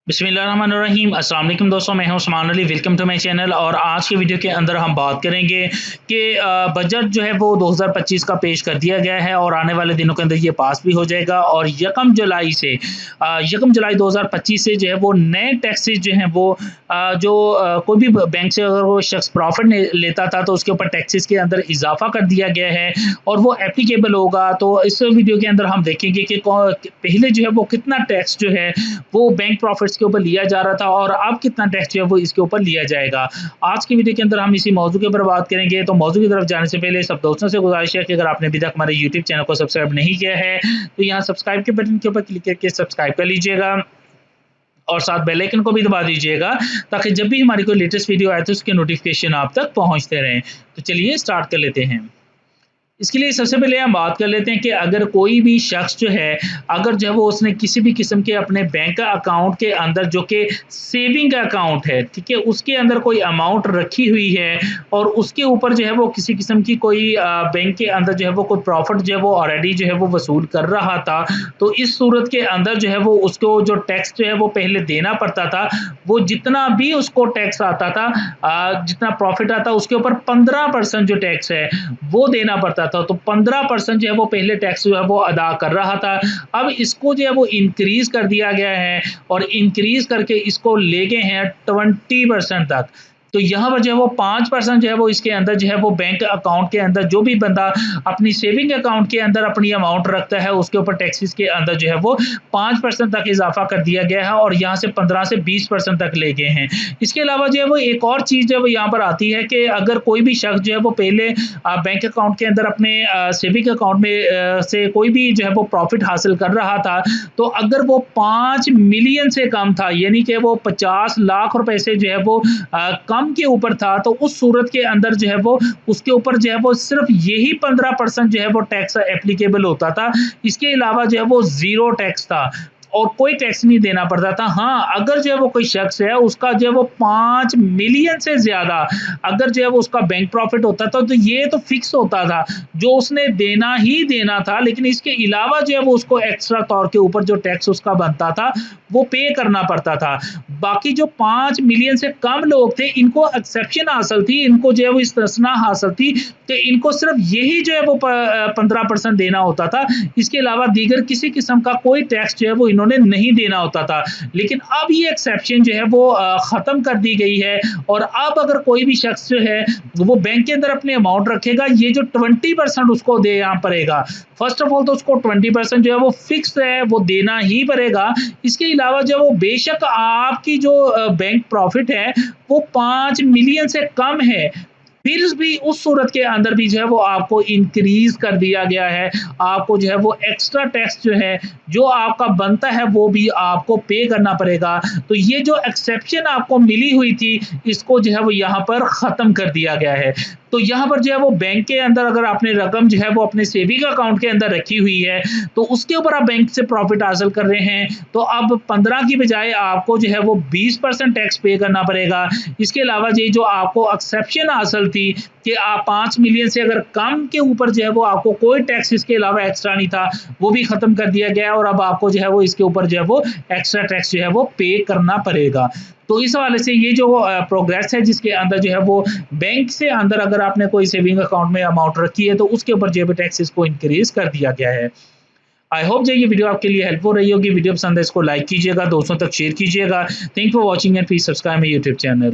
बिस्मिल्लाहिर्रहमानिर्रहीम। अस्सलाम वालेकुम दोस्तों, मैं हूं Usman Ali. Welcome to my channel. और आज के वीडियो के अंदर हम बात करेंगे कि बजट जो है वो 2025 का पेश कर दिया गया है और आने वाले दिनों के अंदर ये पास भी हो जाएगा। और 1 जुलाई से 1 जुलाई 2025 से जो है वो नए टैक्सेस जो हैं वो कोई भी बैंक से अगर वो शख्स प्रॉफिट लेता था तो उसके ऊपर टैक्सेस के अंदर इजाफा कर दिया गया है और वो एप्लीकेबल होगा। तो इस वीडियो के अंदर हम देखेंगे कि पहले जो है वो कितना टैक्स जो है वो बैंक प्रॉफिट्स के ऊपर लिया जा रहा था और अब कितना टैक्स जो है वो इसके ऊपर लिया जाएगा। आज की वीडियो के अंदर हम इसी मौजू के ऊपर बात करेंगे। तो मौजू की तरफ जाने से पहले सब दोस्तों से गुजारिश है कि अगर आपने अभी तक हमारे यूट्यूब चैनल को सब्सक्राइब नहीं किया है तो यहाँ सब्सक्राइब के बटन के ऊपर क्लिक करके सब्सक्राइब कर लीजिएगा और साथ बेल आइकन को भी दबा दीजिएगा ताकि जब भी हमारी कोई लेटेस्ट वीडियो आए तो उसके नोटिफिकेशन आप तक पहुंचते रहें। तो चलिए स्टार्ट कर लेते हैं। इसके लिए सबसे पहले हम बात कर लेते हैं कि अगर कोई भी शख्स जो है अगर जो है वो उसने किसी भी किस्म के अपने बैंक अकाउंट के अंदर जो कि सेविंग अकाउंट है, ठीक है, उसके अंदर कोई अमाउंट रखी हुई है और उसके ऊपर जो है वो किसी किस्म की कोई बैंक के अंदर जो है वो कोई प्रॉफिट जो है वो ऑलरेडी जो है वो वसूल कर रहा था, तो इस सूरत के अंदर जो है वो उसको जो टैक्स जो है वो पहले देना पड़ता था। वो जितना भी उसको टैक्स आता था, जितना प्रॉफिट आता उसके ऊपर 15% जो टैक्स है वो देना पड़ता था। तो 15% जो है वो पहले टैक्स जो है वो अदा कर रहा था। अब इसको जो है वो इंक्रीज कर दिया गया है और इंक्रीज करके इसको ले गए हैं 20% तक। तो यहाँ पर जो है वो 5% जो है वो इसके अंदर जो है वो बैंक अकाउंट के अंदर जो भी बंदा अपनी सेविंग अकाउंट के अंदर अपनी अमाउंट रखता है उसके ऊपर टैक्सेस के अंदर जो है वो 5% तक इजाफा कर दिया गया है और यहाँ से 15 से 20% तक ले गए हैं। इसके अलावा जो है वो एक और चीज़ जो है वो यहाँ पर आती है कि अगर कोई भी शख्स जो है वो पहले बैंक अकाउंट के अंदर अपने सेविंग अकाउंट में से कोई भी जो है वो प्रॉफिट हासिल कर रहा था, तो अगर वो 5 मिलियन से कम था यानी कि वो 50 लाख रुपए से जो है वो कम के ऊपर था, तो उस सूरत के अंदर जो है वो उसके ऊपर जो है वो सिर्फ यही 15% जो है वो टैक्स एप्लीकेबल होता था। इसके अलावा जो है वो जीरो टैक्स था और कोई टैक्स नहीं देना पड़ता था। हाँ, अगर जो है वो कोई शख्स है उसका जो है वो 5 मिलियन से ज़्यादा अगर जो है वो उसका बैंक प्रॉफिट होता था तो ये तो फिक्स होता था जो उसने देना ही देना था, लेकिन इसके अलावा जो है वो उसको एक्स्ट्रा तौर के ऊपर जो टैक्स उसका बनता था वो पे करना पड़ता था। बाकी जो 5 मिलियन से कम लोग थे इनको एक्सेप्शन हासिल थी, इनको जो है वो इस्तिस्ना हासिल थी कि इनको सिर्फ यही जो है वो 15% देना होता था। इसके अलावा दीगर किसी किस्म का कोई टैक्स जो है वो इन्होंने नहीं देना होता था। लेकिन अब ये एक्सेप्शन जो है वो ख़त्म कर दी गई है और अब अगर कोई भी शख्स जो है वो बैंक के अंदर अपने अमाउंट रखेगा, ये जो 20% उसको देना पड़ेगा। फर्स्ट ऑफ ऑल तो उसको 20% जो है वो फिक्स है, वो देना ही पड़ेगा। इसके अलावा जो वो बेशक आपकी जो बैंक प्रॉफिट है वो 5 मिलियन से कम है, फिर भी उस सूरत के अंदर भी जो है वो आपको इंक्रीज कर दिया गया है। आपको जो है वो एक्स्ट्रा टैक्स जो है जो आपका बनता है वो भी आपको पे करना पड़ेगा। तो ये जो एक्सेप्शन आपको मिली हुई थी इसको जो है वो यहाँ पर ख़त्म कर दिया गया है। तो यहाँ पर जो है वो बैंक के अंदर अगर आपने रकम जो है वो अपने सेविंग अकाउंट के अंदर रखी हुई है तो उसके ऊपर आप बैंक से प्रॉफिट हासिल कर रहे हैं, तो अब 15 की बजाय आपको जो है वो 20% टैक्स पे करना पड़ेगा। इसके अलावा ये जो आपको एक्सेप्शन हासिल थी कि आप 5 मिलियन से अगर कम के ऊपर जो है वो आपको कोई टैक्स इसके अलावा एक्स्ट्रा नहीं था, वो भी ख़त्म कर दिया गया और अब आपको जो है वो इसके ऊपर जो है वो एक्स्ट्रा टैक्स जो है वो पे करना पड़ेगा। तो इस हवाले से ये जो प्रोग्रेस है जिसके अंदर जो है वो बैंक से अंदर अगर आपने कोई सेविंग अकाउंट में अमाउंट रखी है तो उसके ऊपर जो है टैक्सेस को इंक्रीज कर दिया गया है। आई होप जो ये वीडियो आपके लिए हेल्पफुल रही होगी। वीडियो पसंद है इसको लाइक कीजिएगा, दोस्तों तक शेयर कीजिएगा। Thank for watching and please subscribe my YouTube channel.